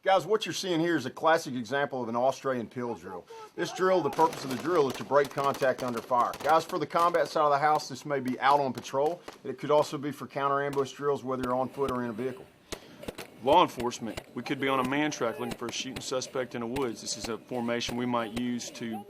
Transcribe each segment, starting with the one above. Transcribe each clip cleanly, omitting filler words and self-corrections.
Guys, what you're seeing here is a classic example of an Australian pill drill. This drill, the purpose of the drill is to break contact under fire. Guys, for the combat side of the house, this may be out on patrol. It could also be for counter ambush drills, whether you're on foot or in a vehicle. Law enforcement, we could be on a man track looking for a shooting suspect in the woods. This is a formation we might use to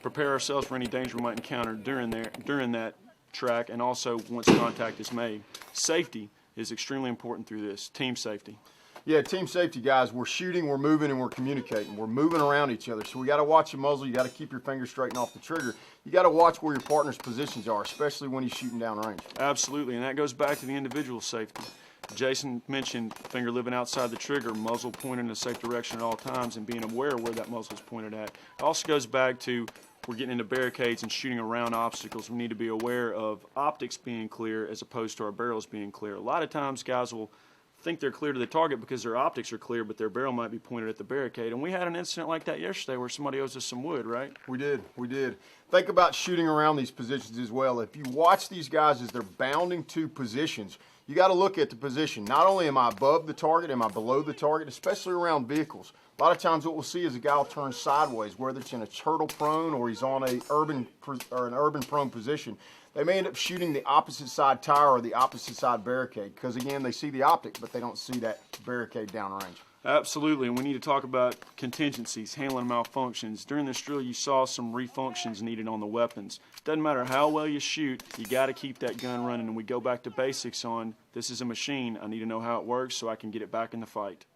prepare ourselves for any danger we might encounter during that track, and also once contact is made. Safety is extremely important through this, team safety. Yeah, team safety, guys. We're shooting, we're moving, and we're communicating. We're moving around each other, so we got to watch your muzzle. You got to keep your fingers straight and off the trigger. You got to watch where your partner's positions are, especially when he's shooting downrange. Absolutely, and that goes back to the individual safety. Jason mentioned finger living outside the trigger, muzzle pointed in a safe direction at all times, and being aware of where that muzzle is pointed at. It also goes back to we're getting into barricades and shooting around obstacles. We need to be aware of optics being clear as opposed to our barrels being clear. A lot of times guys will think they're clear to the target because their optics are clear, but their barrel might be pointed at the barricade. And we had an incident like that yesterday where somebody owes us some wood, right? We did. Think about shooting around these positions as well. If you watch these guys as they're bounding to positions, you got to look at the position. Not only am I above the target, am I below the target, especially around vehicles. A lot of times what we'll see is a guy will turn sideways, whether it's in a turtle prone or he's on an urban prone position. They may end up shooting the opposite side tire or the opposite side barricade because, again, they see the optic, but they don't see that barricade downrange. Absolutely, and we need to talk about contingencies, handling malfunctions. During this drill, you saw some refunctions needed on the weapons. Doesn't matter how well you shoot, you got to keep that gun running, and we go back to basics on this is a machine. I need to know how it works so I can get it back in the fight.